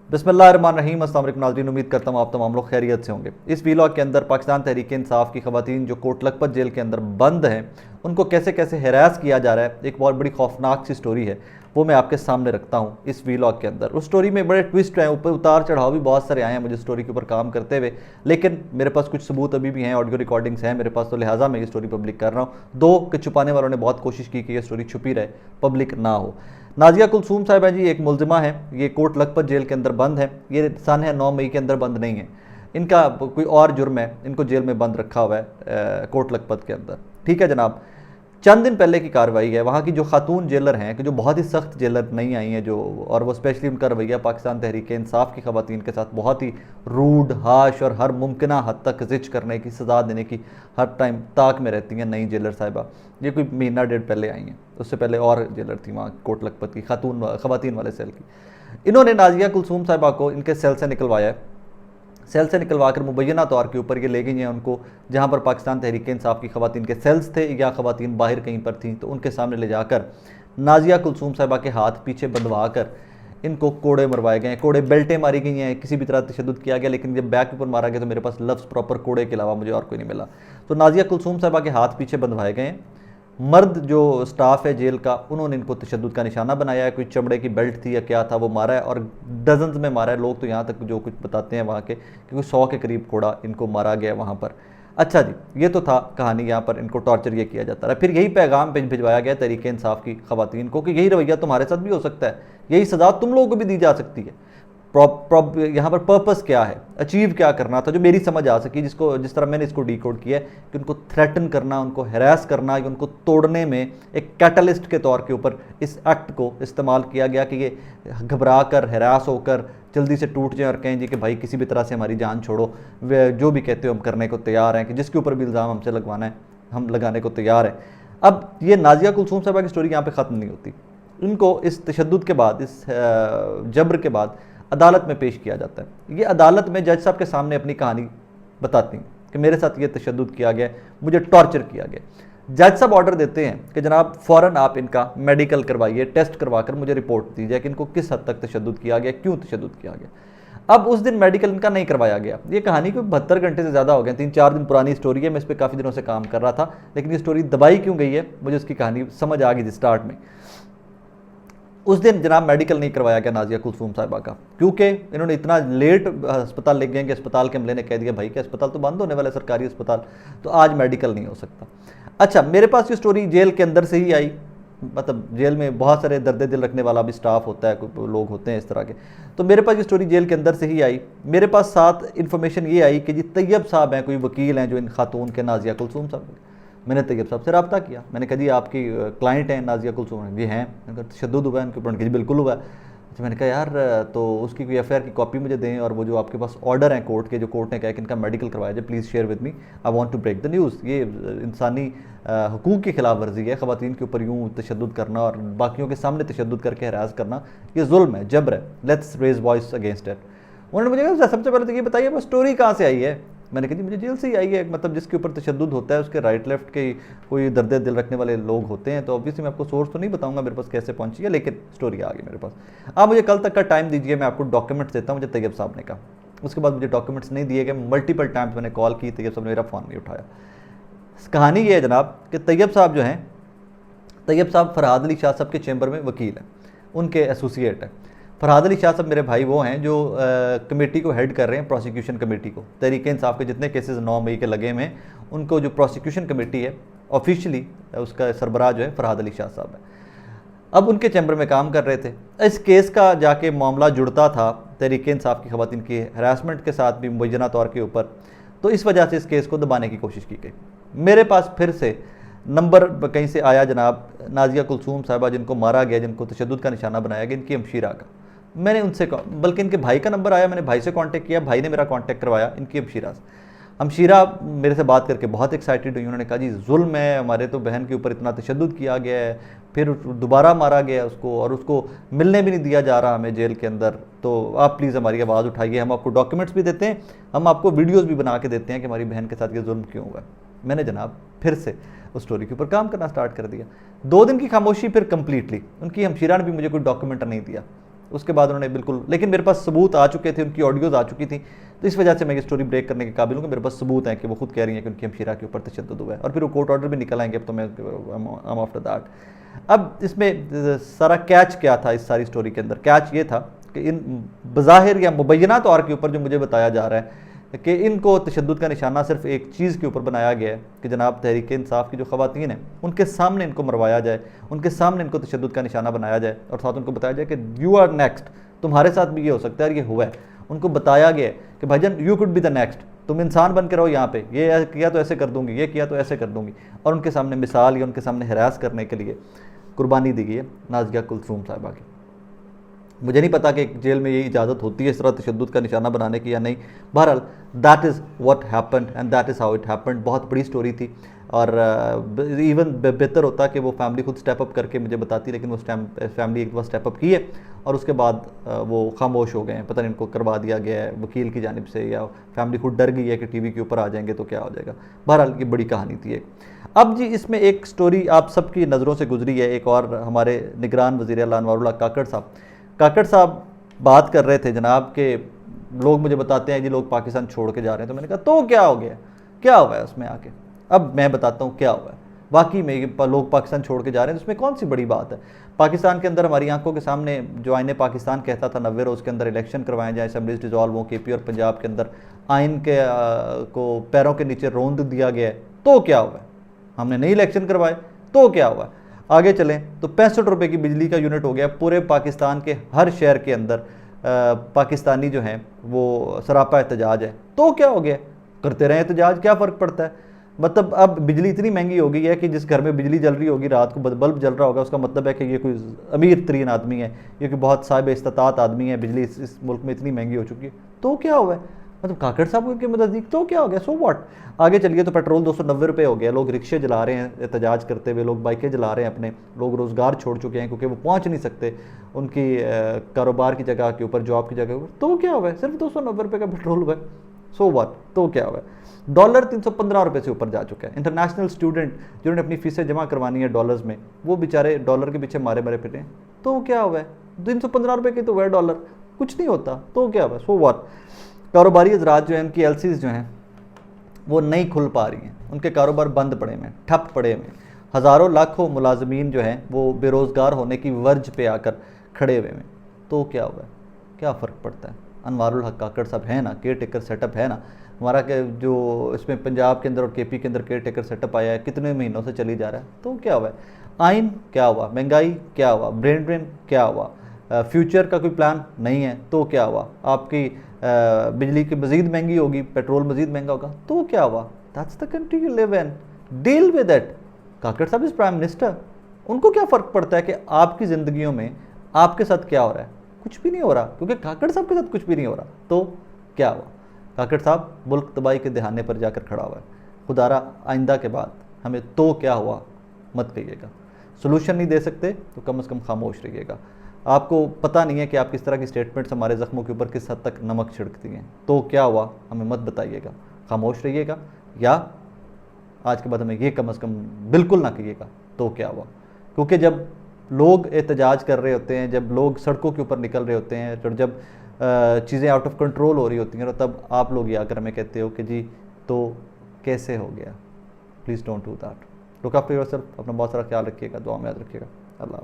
बिस्मिल्लाहिर्रहमानिर्रहीम। अस्सलाम वालेकुम नाज़रीन, उम्मीद करता हूँ आप तमाम लोग खैरियत से होंगे। इस वीलॉग के अंदर पाकिस्तान तहरीक इंसाफ की ख़वातीन जो कोट लखपत जेल के अंदर बंद हैं उनको कैसे कैसे हैरास किया जा रहा है, एक बहुत बड़ी खौफनाक सी स्टोरी है, वो मैं आपके सामने रखता हूँ इस वीलॉग के अंदर। उस स्टोरी में बड़े ट्विस्ट हैं, ऊपर उतार चढ़ाव भी बहुत सारे आए हैं मुझे स्टोरी के ऊपर काम करते हुए, लेकिन मेरे पास कुछ सबूत अभी भी हैं, ऑडियो रिकॉर्डिंग्स हैं मेरे पास, तो लिहाजा मैं ये स्टोरी पब्लिक कर रहा हूँ। दो के छुपाने वालों ने बहुत कोशिश की कि ये स्टोरी छुपी रहे, पब्लिक ना हो। नाजिया कुलसूम साहिबा जी एक मुलजिमा है, ये कोट लखपत जेल के अंदर बंद है। ये सन है 9 मई के अंदर बंद नहीं है, इनका कोई और जुर्म है, इनको जेल में बंद रखा हुआ है कोट लखपत के अंदर। ठीक है जनाब, चंद दिन पहले की कार्रवाई है। वहाँ की जो खातून जेलर हैं कि जो बहुत ही सख्त जेलर नहीं आई हैं जो, और वो स्पेशली उनका रवैया पाकिस्तान तहरीक इंसाफ की ख़वातीन के साथ बहुत ही रूड, हाश और हर मुमकिन हद तक जिच करने की, सज़ा देने की हर टाइम ताक में रहती हैं नई जेलर साहिबा। ये कोई महीना डेढ़ पहले आई हैं, उससे पहले और जेलर थी वहाँ कोट लखपत की ख़वातीन वाले सेल की। इन्होंने नाजिया कुलसूम साहिबा को इनके सेल से निकलवाया है। सेल से निकलवा कर मुबैना तौर के ऊपर ये ले गई हैं उनको, जहाँ पर पाकिस्तान तहरीक इंसाफ की ख़वातीन के सेल्स थे या ख़वातीन बाहर कहीं पर थीं, तो उनके सामने ले जाकर नाजिया कुलसूम साहिबा के हाथ पीछे बंधवा कर इनको कोड़े मरवाए गए हैं। कोड़े बेल्टें मारी गई हैं, किसी भी तरह तशद्दुद किया गया, लेकिन जब बैक के ऊपर मारा गया तो मेरे पास लफ्ज़ प्रॉपर कोड़े के अलावा मुझे और कोई नहीं मिला। तो नाजिया कुलसूम साहिबा के हाथ पीछे बंधवाए गए हैं। मर्द जो स्टाफ है जेल का, उन्होंने इनको तशद्दुद का निशाना बनाया है, कोई चमड़े की बेल्ट थी या क्या था वो मारा है, और डजन्स में मारा है। लोग तो यहाँ तक जो कुछ बताते हैं वहाँ के, क्योंकि 100 के करीब कोड़ा इनको मारा गया वहाँ पर। अच्छा जी, ये तो था कहानी, यहाँ पर इनको टॉर्चर ये किया जाता है। फिर यही पैगाम भिजवाया गया तहरीक इंसाफ की ख़वातीन को कि यही रवैया तुम्हारे साथ भी हो सकता है, यही सज़ा तुम लोगों को भी दी जा सकती है। यहाँ पर पर्पस क्या है, अचीव क्या करना था, जो मेरी समझ आ सकी, जिसको जिस तरह मैंने इसको डिकोड किया है कि उनको थ्रेटन करना, उनको हैरास करना, या उनको तोड़ने में एक कैटलिस्ट के तौर के ऊपर इस एक्ट को इस्तेमाल किया गया कि ये घबरा कर, हैरास होकर जल्दी से टूट जाए और कहें जी कि भाई किसी भी तरह से हमारी जान छोड़ो, वे जो भी कहते हो हम करने को तैयार हैं, कि जिसके ऊपर भी इल्ज़ाम हमसे लगवाना है हम लगाने को तैयार हैं। अब ये नाजिया कुलसूम साहिबा की स्टोरी यहाँ पर ख़त्म नहीं होती। इनको इस तशद्दुद के बाद, इस जबर के बाद अदालत में पेश किया जाता है। ये अदालत में जज साहब के सामने अपनी कहानी बताती हैं कि मेरे साथ ये तशद्दुद किया गया, मुझे टॉर्चर किया गया। जज साहब ऑर्डर देते हैं कि जनाब फ़ौरन आप इनका मेडिकल करवाइए, टेस्ट करवा कर मुझे रिपोर्ट दीजिए कि इनको किस हद तक तशद्दुद किया गया, क्यों तशद्दुद किया गया। अब उस दिन मेडिकल इनका नहीं करवाया गया। ये कहानी को 72 घंटे से ज़्यादा हो गए, 3-4 दिन पुरानी स्टोरी है, मैं इस पर काफ़ी दिनों से काम कर रहा था, लेकिन ये स्टोरी दबाई क्यों गई है मुझे उसकी कहानी समझ आ गई थी स्टार्ट में। उस दिन जनाब मेडिकल नहीं करवाया गया नाजिया कुलसूम साहिबा का, क्योंकि इन्होंने इतना लेट अस्पताल ले गए कि अस्पताल के अमले ने कह दिया भाई कि अस्पताल तो बंद होने वाला है, सरकारी अस्पताल, तो आज मेडिकल नहीं हो सकता। अच्छा, मेरे पास ये स्टोरी जेल के अंदर से ही आई, मतलब जेल में बहुत सारे दर्द दिल रखने वाला भी स्टाफ होता है, लोग होते हैं इस तरह के, तो मेरे पास ये स्टोरी जेल के अंदर से ही आई। मेरे पास साथ इन्फॉर्मेशन ये आई कि जी तैयब साहब हैं, कोई वकील हैं जो इन खातून के, नाजिया कुलसूम साहब। मैंने तैयब साहब से रब्ता किया, मैंने कहा जी आपकी क्लाइंट हैं नाजिया कुलसूम? जी हैं। मैंने कहा तशद्दुद हुआ है उनके ऊपर? जी बिल्कुल हुआ है। अच्छा, मैंने कहा यार तो उसकी कोई एफआईआर की कॉपी मुझे दें, और वो जो आपके पास ऑर्डर हैं कोर्ट के, जो कोर्ट ने कहा कि इनका मेडिकल करवाया जाए, please share with me, I want to break the news. ये इंसानी हुकूक की खिलाफ वर्जी है, ख़वातीन के ऊपर यूँ तशद्दुद करना और बाकियों के सामने तशद्दुद करके हरास करना, ये जुल्म है, जबर है, let's raise voice against it. उन्होंने मुझे कहा सबसे पहले तो ये बताइए वो स्टोरी कहाँ से आई है। मैंने कहा जी मुझे जेल से ही आई है, मतलब जिसके ऊपर तशद्दुद होता है उसके राइट लेफ्ट के कोई दर्द दिल रखने वाले लोग होते हैं, तो ऑब्वियसली मैं आपको सोर्स तो नहीं बताऊंगा मेरे पास कैसे पहुंची है, लेकिन स्टोरी आ गई मेरे पास। आप मुझे कल तक का टाइम दीजिए, मैं आपको डॉक्यूमेंट्स देता हूँ, मुझे तैयब साहब ने कहा। उसके बाद मुझे डॉक्यूमेंट्स नहीं दिए गए, मल्टीपल टाइम्स मैंने कॉल की, तैयब साहब ने मेरा फ़ोन नहीं उठाया। कहानी ये है जनाब कि तैयब साहब जो हैं, तैयब साहब फरहाद अली शाह साहब के चैम्बर में वकील हैं, उनके एसोसिएट हैं। फरहाद अली शाह साहब मेरे भाई वो हैं जो कमेटी को हेड कर रहे हैं, प्रोसिक्यूशन कमेटी को। तहरीक इंसाफ के जितने केसेस 9 मई के लगे हुए हैं, उनको जो प्रोसिक्यूशन कमेटी है ऑफिशियली उसका सरबराह जो है फरहाद अली शाह साहब है। अब उनके चैम्बर में काम कर रहे थे। इस केस का जाके मामला जुड़ता था तहरीक इंसाफ की ख़वातीन की हरासमेंट के साथ भी मुबैना तौर के ऊपर, तो इस वजह से इस केस को दबाने की कोशिश की गई। मेरे पास फिर से नंबर कहीं से आया जनाब नाजिया कुलसूम साहिबा जिनको मारा गया, जिनको तशद्दुद का निशाना बनाया गया, इनकी हमशीरा का। मैंने उनसे बल्कि इनके भाई का नंबर आया, मैंने भाई से कांटेक्ट किया, भाई ने मेरा कांटेक्ट करवाया इनकी हमशीरा से। हमशीरा मेरे से बात करके बहुत एक्साइटेड हुई, उन्होंने कहा जी जुल्म है, हमारे तो बहन के ऊपर इतना तशद्दुद किया गया है, फिर दोबारा मारा गया उसको, और उसको मिलने भी नहीं दिया जा रहा हमें जेल के अंदर, तो आप प्लीज़ हमारी आवाज़ उठाइए, हम आपको डॉक्यूमेंट्स भी देते हैं, हम आपको वीडियोज़ भी बना के देते हैं कि हमारी बहन के साथ ये जुल्म क्यों हुआ। मैंने जनाब फिर से उस स्टोरी के ऊपर काम करना स्टार्ट कर दिया। 2 दिन की खामोशी, फिर कंप्लीटली उनकी हमशीरा ने भी मुझे कोई डॉक्यूमेंट नहीं दिया। उसके बाद उन्होंने बिल्कुल, लेकिन मेरे पास सबूत आ चुके थे, उनकी ऑडियोज़ आ चुकी थी, तो इस वजह से मैं ये स्टोरी ब्रेक करने के काबिल हूँ कि मेरे पास सबूत है कि वो खुद कह रही हैं कि उनकी हमशीरा के ऊपर तशद्दुद हुआ है, और फिर वो कोर्ट ऑर्डर भी निकल आएंगे, अब तो मैं आफ्टर दैट। अब इसमें सारा कैच क्या था इस सारी स्टोरी के अंदर? कैच ये था कि इन बज़ाहिर या मुबैना तौर के ऊपर जो मुझे बताया जा रहा है कि इनको तशद्दुद का निशाना सिर्फ एक चीज़ के ऊपर बनाया गया है कि जनाब तहरीक इंसाफ की जो ख़वातीन हैं उनके सामने इनको मरवाया जाए, उनके सामने इनको तशद्दुद का निशाना बनाया जाए, और साथ उनको बताया जाए कि यू आर नेक्स्ट, तुम्हारे साथ भी ये हो सकता है, और ये हुआ है। उनको बताया गया है कि भाईजान you could be the next, तुम इंसान बन के रहो यहाँ पे, ये किया तो ऐसे कर दूंगी, ये किया तो ऐसे कर दूंगी, और उनके सामने मिसाल या उनके सामने हरास करने के लिए कुर्बानी दी गई है नाज़िया कुलसूम साहिबा की। मुझे नहीं पता कि जेल में ये इजाज़त होती है इस तरह तशद्दुद का निशाना बनाने की या नहीं। बहरहाल that is what happened and that is how it happened. बहुत बड़ी स्टोरी थी, और इवन बेहतर होता कि वो फैमिली खुद स्टेप अप करके मुझे बताती, लेकिन वो फैमिली एक बार स्टेप अप की है और उसके बाद वो खामोश हो गए हैं। पता नहीं इनको करवा दिया गया है वकील की जानिब से, या फैमिली खुद डर गई है कि टीवी के ऊपर आ जाएंगे तो क्या हो जाएगा। बहरहाल ये बड़ी कहानी थी एक। अब जी इसमें एक स्टोरी आप सबकी नज़रों से गुजरी है, एक और हमारे निगरान वज़ीर आला अनवारुल्लाह काकड़ साहब बात कर रहे थे जनाब के, लोग मुझे बताते हैं जी लोग पाकिस्तान छोड़ के जा रहे हैं, तो मैंने कहा तो क्या हो गया, क्या हुआ है उसमें आके। अब मैं बताता हूँ क्या हुआ है। वाकई में लोग पाकिस्तान छोड़ के जा रहे हैं तो उसमें कौन सी बड़ी बात है। पाकिस्तान के अंदर हमारी आंखों के सामने जो आईने पाकिस्तान कहता था 90 रोज़ के अंदर इलेक्शन करवाए जाए, असेंबलीज डिजॉल्व हो, KP और पंजाब के अंदर आइन के को पैरों के नीचे रौंद दिया गया है, तो क्या हुआ है। हमने नहीं इलेक्शन करवाए तो क्या हुआ। आगे चलें तो 65 रुपये की बिजली का यूनिट हो गया पूरे पाकिस्तान के हर शहर के अंदर। पाकिस्तानी जो हैं वो सरापा एहतजाज है, तो क्या हो गया, करते रहें एहतजाज, क्या फ़र्क पड़ता है। मतलब अब बिजली इतनी महंगी हो गई है कि जिस घर में बिजली जल रही होगी रात को बल्ब जल रहा होगा, उसका मतलब है कि ये कोई अमीर तरीन आदमी है, ये कोई बहुत साहिब इस्तात आदमी है। बिजली इस मुल्क में इतनी महंगी हो चुकी है, तो क्या हुआ है। मतलब काकड़ साहब के नज़दीक तो क्या हो गया, सो व्हाट। आगे चलिए तो पेट्रोल 290 रुपये हो गया, लोग रिक्शे जला रहे हैं एहतजाज करते हुए, लोग बाइकें जला रहे हैं अपने, लोग रोज़गार छोड़ चुके हैं क्योंकि वो पहुंच नहीं सकते उनकी कारोबार की जगह के ऊपर, जॉब की जगह के ऊपर। तो क्या हुआ है, सिर्फ 290 रुपये का पेट्रोल हुआ है, सो व्हाट, तो क्या हुआ है। डॉलर 315 रुपये से ऊपर जा चुका है। इंटरनेशनल स्टूडेंट जिन्होंने अपनी फीसें जमा करवानी है डॉलर्स में, वो बेचारे डॉलर के पीछे मारे फिर रहे हैं, तो क्या हुआ है। 315 रुपये की तो वह डॉलर कुछ नहीं होता, तो क्या हुआ, सो व्हाट। कारोबारी हजरात जो हैं उनकी LCs जो हैं वो नहीं खुल पा रही हैं, उनके कारोबार बंद पड़े हुए हैं, ठप पड़े हुए हैं। हज़ारों लाखों मुलाजमीन जो हैं वो बेरोज़गार होने की वर्ज पे आकर खड़े हुए हैं, तो क्या हुआ है, क्या फ़र्क पड़ता है। अनवारुल हक काकड़ साहब है ना, केयर टेकर सेटअप है ना हमारा, के जो इसमें पंजाब के अंदर और KP के अंदर केयर टेकर सेटअप आया है, कितने महीनों से चली जा रहा है, तो क्या हुआ है। आइन क्या हुआ, महंगाई क्या हुआ, ब्रेन ड्रेन क्या हुआ, फ्यूचर का कोई प्लान नहीं है, तो क्या हुआ। आपकी बिजली की मज़ीद महंगी होगी, पेट्रोल मज़ीद महंगा होगा, तो क्या हुआ। That's the country you live in, deal with it. Kakar साहब इज़ प्राइम मिनिस्टर, उनको क्या फ़र्क पड़ता है कि आपकी ज़िंदगियों में आपके साथ क्या हो रहा है। कुछ भी नहीं हो रहा, क्योंकि काकड़ साहब के साथ कुछ भी नहीं हो रहा, तो क्या हुआ। काकड़ साहब मुल्क तबाही के दहाने पर जाकर खड़ा हुआ है। खुदारा आइंदा के बाद हमें तो क्या हुआ मत कहिएगा। सोल्यूशन नहीं दे सकते तो कम से कम खामोश रहिएगा। आपको पता नहीं है कि आप किस तरह की स्टेटमेंट्स हमारे ज़ख्मों के ऊपर किस हद तक नमक छिड़कती हैं, तो क्या हुआ हमें मत बताइएगा, खामोश रहिएगा, या आज के बाद हमें ये कम से कम बिल्कुल ना कहिएगा तो क्या हुआ। क्योंकि जब लोग एहतजाज कर रहे होते हैं, जब लोग सड़कों के ऊपर निकल रहे होते हैं, और जब चीज़ें आउट ऑफ कंट्रोल हो रही होती हैं, तब आप लोग ये आकर हमें कहते हो कि जी तो कैसे हो गया। Please don't do that. Look after yourself, अपना बहुत सारा ख्याल रखिएगा, दुआ में याद रखिएगा। अल्लाह।